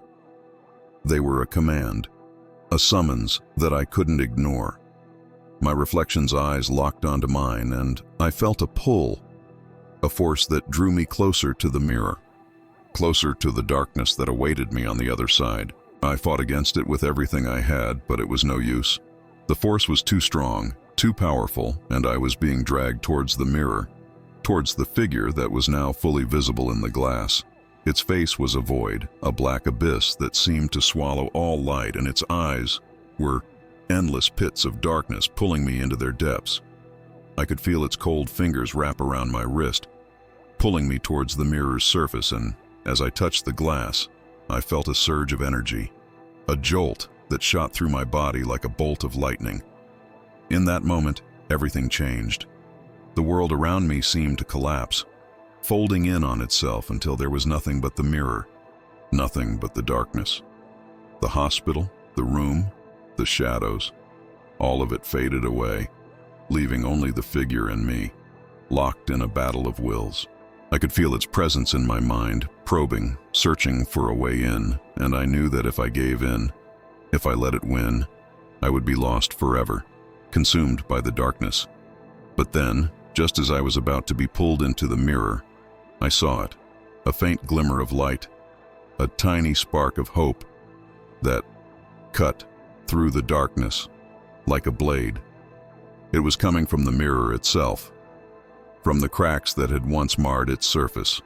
They were a command, a summons that I couldn't ignore. My reflection's eyes locked onto mine, and I felt a pull, a force that drew me closer to the mirror, closer to the darkness that awaited me on the other side. I fought against it with everything I had, but it was no use. The force was too strong, too powerful, and I was being dragged towards the mirror, towards the figure that was now fully visible in the glass. Its face was a void, a black abyss that seemed to swallow all light, and its eyes, were endless pits of darkness pulling me into their depths. I could feel its cold fingers wrap around my wrist, pulling me towards the mirror's surface, and as I touched the glass, I felt a surge of energy, a jolt that shot through my body like a bolt of lightning. In that moment, everything changed. The world around me seemed to collapse, folding in on itself until there was nothing but the mirror, nothing but the darkness. The hospital, the room, the shadows, all of it faded away, leaving only the figure and me, locked in a battle of wills. I could feel its presence in my mind, probing, searching for a way in, and I knew that if I gave in, if I let it win, I would be lost forever, consumed by the darkness. But then, just as I was about to be pulled into the mirror, I saw it, a faint glimmer of light, a tiny spark of hope that cut through the darkness like a blade. It was coming from the mirror itself, from the cracks that had once marred its surface.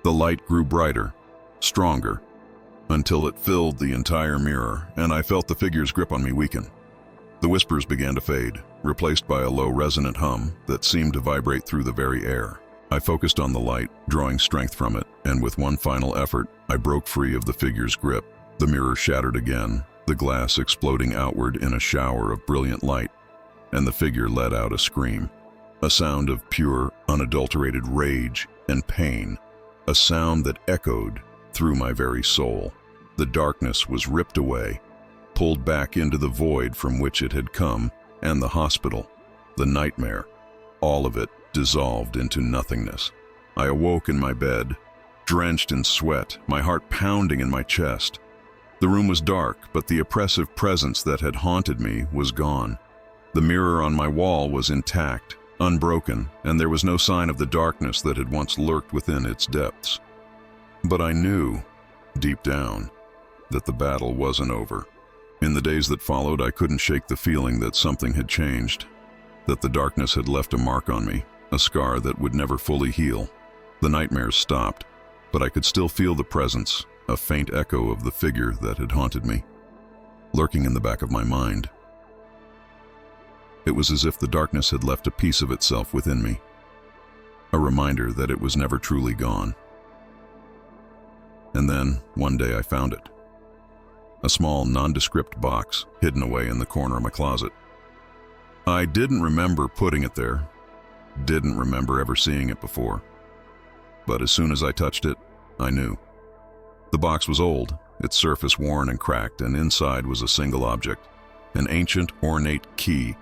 The light grew brighter, stronger, until it filled the entire mirror, and I felt the figure's grip on me weaken. The whispers began to fade, replaced by a low resonant hum that seemed to vibrate through the very air. I focused on the light, drawing strength from it, and with one final effort, I broke free of the figure's grip. The mirror shattered again, the glass exploding outward in a shower of brilliant light, and the figure let out a scream. A sound of pure, unadulterated rage and pain, a sound that echoed through my very soul. The darkness was ripped away, pulled back into the void from which it had come, and the hospital, the nightmare, all of it dissolved into nothingness. I awoke in my bed, drenched in sweat, my heart pounding in my chest. The room was dark, but the oppressive presence that had haunted me was gone. The mirror on my wall was intact, unbroken, and there was no sign of the darkness that had once lurked within its depths. But I knew, deep down, that the battle wasn't over. In the days that followed, I couldn't shake the feeling that something had changed, that the darkness had left a mark on me, a scar that would never fully heal. The nightmares stopped, but I could still feel the presence, a faint echo of the figure that had haunted me, lurking in the back of my mind. It was as if the darkness had left a piece of itself within me, a reminder that it was never truly gone. And then, one day I found it. A small, nondescript box hidden away in the corner of my closet. I didn't remember putting it there, didn't remember ever seeing it before. But as soon as I touched it, I knew. The box was old, its surface worn and cracked, and inside was a single object, an ancient, ornate key,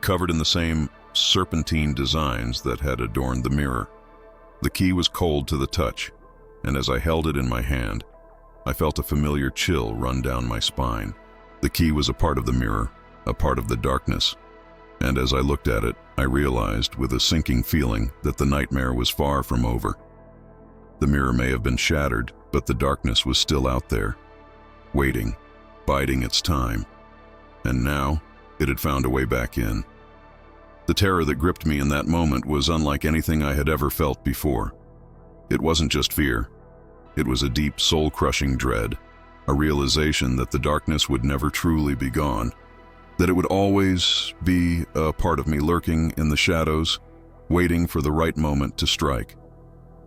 covered in the same serpentine designs that had adorned the mirror. The key was cold to the touch, and as I held it in my hand, I felt a familiar chill run down my spine. The key was a part of the mirror, a part of the darkness, and as I looked at it, I realized with a sinking feeling that the nightmare was far from over. The mirror may have been shattered, but the darkness was still out there, waiting, biding its time, and now it had found a way back in. The terror that gripped me in that moment was unlike anything I had ever felt before. It wasn't just fear. It was a deep, soul-crushing dread, a realization that the darkness would never truly be gone, that it would always be a part of me lurking in the shadows, waiting for the right moment to strike.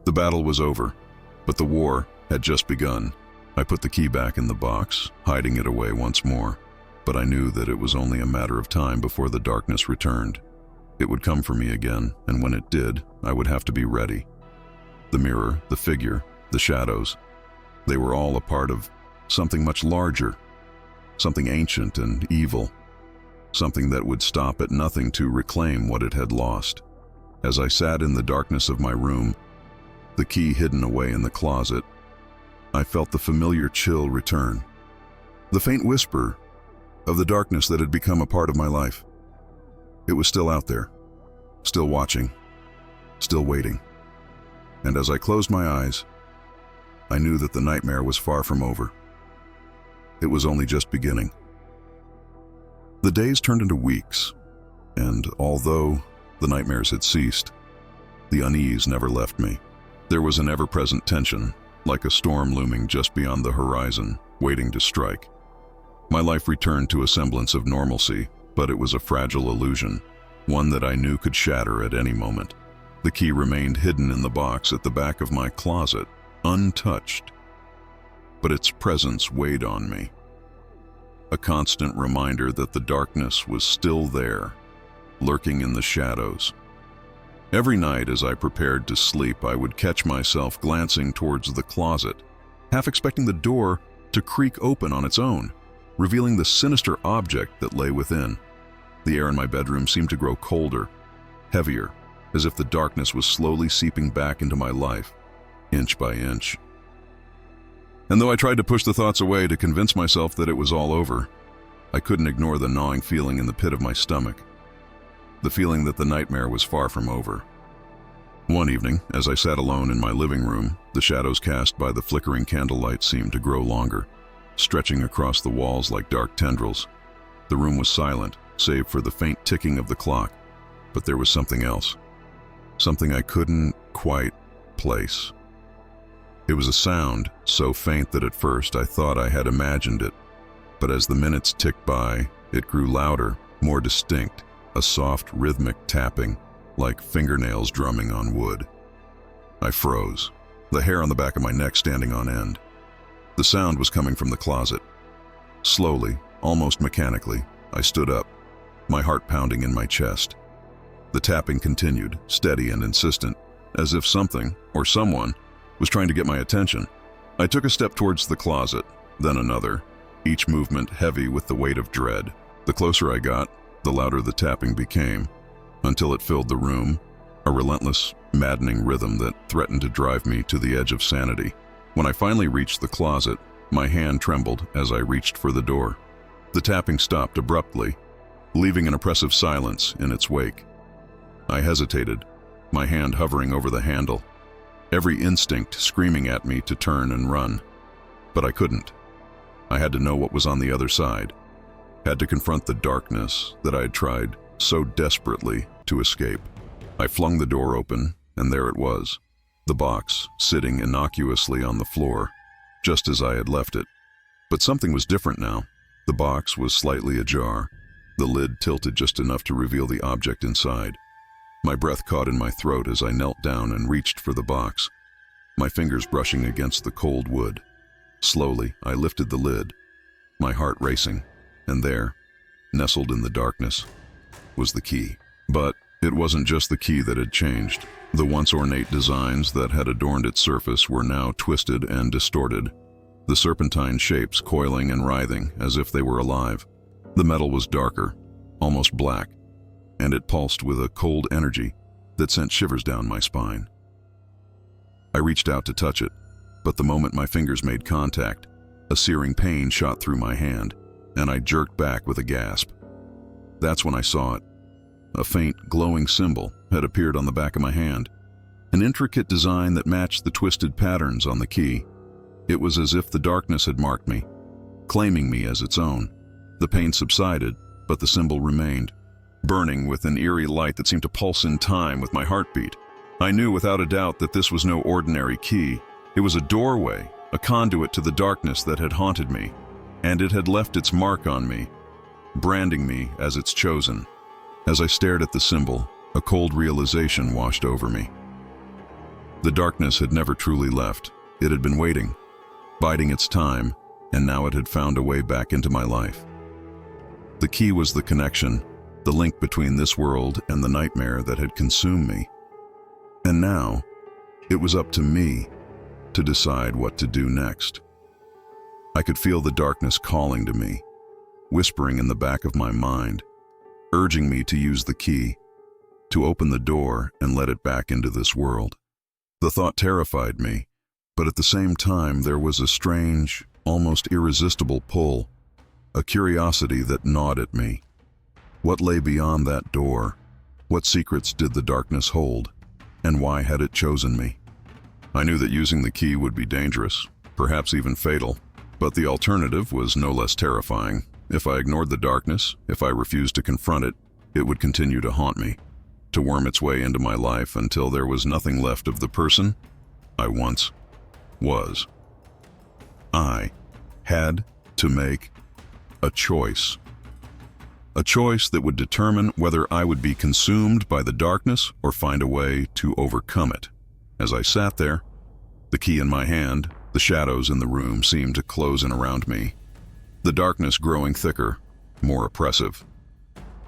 The battle was over, but the war had just begun. I put the key back in the box, hiding it away once more, but I knew that it was only a matter of time before the darkness returned. It would come for me again, and when it did, I would have to be ready. The mirror, the figure, the shadows, they were all a part of something much larger, something ancient and evil, something that would stop at nothing to reclaim what it had lost. As I sat in the darkness of my room, the key hidden away in the closet, I felt the familiar chill return, the faint whisper of the darkness that had become a part of my life. It was still out there, still watching, still waiting. And as I closed my eyes, I knew that the nightmare was far from over. It was only just beginning. The days turned into weeks, and although the nightmares had ceased, the unease never left me. There was an ever-present tension, like a storm looming just beyond the horizon, waiting to strike. My life returned to a semblance of normalcy, but it was a fragile illusion, one that I knew could shatter at any moment. The key remained hidden in the box at the back of my closet, untouched, but its presence weighed on me. A constant reminder that the darkness was still there, lurking in the shadows. Every night as I prepared to sleep, I would catch myself glancing towards the closet, half expecting the door to creak open on its own, revealing the sinister object that lay within. The air in my bedroom seemed to grow colder, heavier, as if the darkness was slowly seeping back into my life, inch by inch. And though I tried to push the thoughts away to convince myself that it was all over, I couldn't ignore the gnawing feeling in the pit of my stomach, the feeling that the nightmare was far from over. One evening, as I sat alone in my living room, the shadows cast by the flickering candlelight seemed to grow longer, stretching across the walls like dark tendrils. The room was silent, save for the faint ticking of the clock, but there was something else, something I couldn't quite place. It was a sound so faint that at first I thought I had imagined it, but as the minutes ticked by, it grew louder, more distinct, a soft rhythmic tapping, like fingernails drumming on wood. I froze, the hair on the back of my neck standing on end. The sound was coming from the closet. Slowly, almost mechanically, I stood up, my heart pounding in my chest. The tapping continued, steady and insistent, as if something, or someone, was trying to get my attention. I took a step towards the closet, then another, each movement heavy with the weight of dread. The closer I got, the louder the tapping became, until it filled the room, a relentless, maddening rhythm that threatened to drive me to the edge of sanity. When I finally reached the closet, my hand trembled as I reached for the door. The tapping stopped abruptly, leaving an oppressive silence in its wake. I hesitated, my hand hovering over the handle, every instinct screaming at me to turn and run. But I couldn't. I had to know what was on the other side, had to confront the darkness that I had tried so desperately to escape. I flung the door open, and there it was, the box sitting innocuously on the floor, just as I had left it. But something was different now. The box was slightly ajar, the lid tilted just enough to reveal the object inside. My breath caught in my throat as I knelt down and reached for the box, my fingers brushing against the cold wood. Slowly, I lifted the lid, my heart racing, and there, nestled in the darkness, was the key. But it wasn't just the key that had changed. The once ornate designs that had adorned its surface were now twisted and distorted, the serpentine shapes coiling and writhing as if they were alive. The metal was darker, almost black, and it pulsed with a cold energy that sent shivers down my spine. I reached out to touch it, but the moment my fingers made contact, a searing pain shot through my hand, and I jerked back with a gasp. That's when I saw it. A faint, glowing symbol had appeared on the back of my hand, an intricate design that matched the twisted patterns on the key. It was as if the darkness had marked me, claiming me as its own. The pain subsided, but the symbol remained, burning with an eerie light that seemed to pulse in time with my heartbeat. I knew without a doubt that this was no ordinary key. It was a doorway, a conduit to the darkness that had haunted me, and it had left its mark on me, branding me as its chosen. As I stared at the symbol, a cold realization washed over me. The darkness had never truly left. It had been waiting, biding its time, and now it had found a way back into my life. The key was the connection, the link between this world and the nightmare that had consumed me. And now, it was up to me to decide what to do next. I could feel the darkness calling to me, whispering in the back of my mind, urging me to use the key, to open the door and let it back into this world. The thought terrified me, but at the same time there was a strange, almost irresistible pull, a curiosity that gnawed at me. What lay beyond that door? What secrets did the darkness hold? And why had it chosen me? I knew that using the key would be dangerous, perhaps even fatal, but the alternative was no less terrifying. If I ignored the darkness, if I refused to confront it, it would continue to haunt me, to worm its way into my life until there was nothing left of the person I once was. I had to make A choice. A choice that would determine whether I would be consumed by the darkness or find a way to overcome it. As I sat there, the key in my hand, the shadows in the room seemed to close in around me, the darkness growing thicker, more oppressive.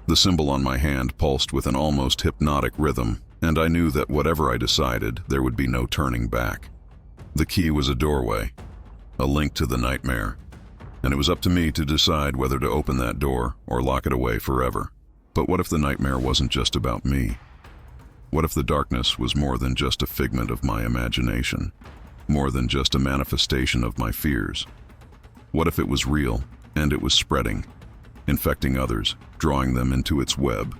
The symbol on my hand pulsed with an almost hypnotic rhythm, and I knew that whatever I decided, there would be no turning back. The key was a doorway, a link to the nightmare, and it was up to me to decide whether to open that door or lock it away forever. But what if the nightmare wasn't just about me? What if the darkness was more than just a figment of my imagination, more than just a manifestation of my fears? What if it was real, and it was spreading, infecting others, drawing them into its web?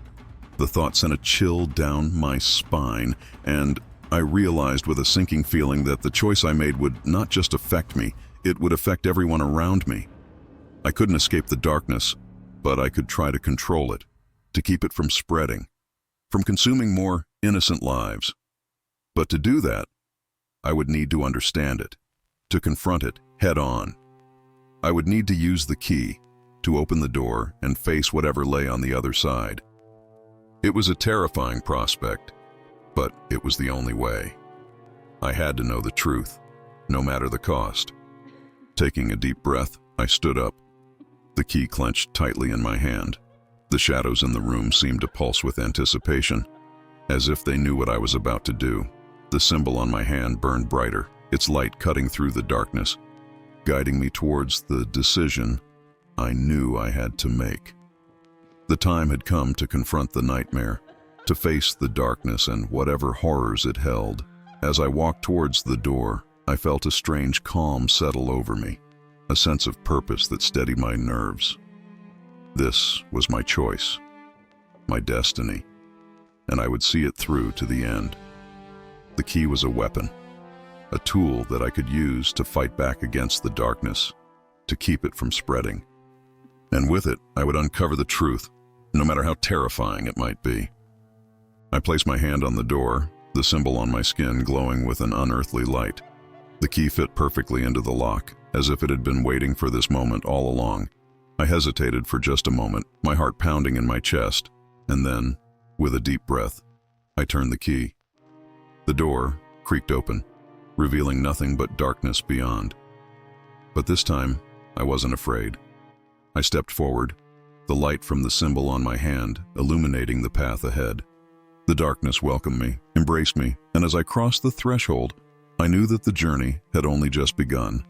The thought sent a chill down my spine, and I realized with a sinking feeling that the choice I made would not just affect me, it would affect everyone around me. I couldn't escape the darkness, but I could try to control it, to keep it from spreading, from consuming more innocent lives. But to do that, I would need to understand it, to confront it head on. I would need to use the key to open the door and face whatever lay on the other side. It was a terrifying prospect, but it was the only way. I had to know the truth, no matter the cost. Taking a deep breath, I stood up, the key clenched tightly in my hand. The shadows in the room seemed to pulse with anticipation, as if they knew what I was about to do. The symbol on my hand burned brighter, its light cutting through the darkness, guiding me towards the decision I knew I had to make. The time had come to confront the nightmare, to face the darkness and whatever horrors it held. As I walked towards the door, I felt a strange calm settle over me, a sense of purpose that steadied my nerves. This was my choice, my destiny, and I would see it through to the end. The key was a weapon, a tool that I could use to fight back against the darkness, to keep it from spreading. And with it, I would uncover the truth, no matter how terrifying it might be. I placed my hand on the door, the symbol on my skin glowing with an unearthly light. The key fit perfectly into the lock, as if it had been waiting for this moment all along. I hesitated for just a moment, my heart pounding in my chest, and then, with a deep breath, I turned the key. The door creaked open, revealing nothing but darkness beyond. But this time, I wasn't afraid. I stepped forward, the light from the symbol on my hand illuminating the path ahead. The darkness welcomed me, embraced me, and as I crossed the threshold, I knew that the journey had only just begun.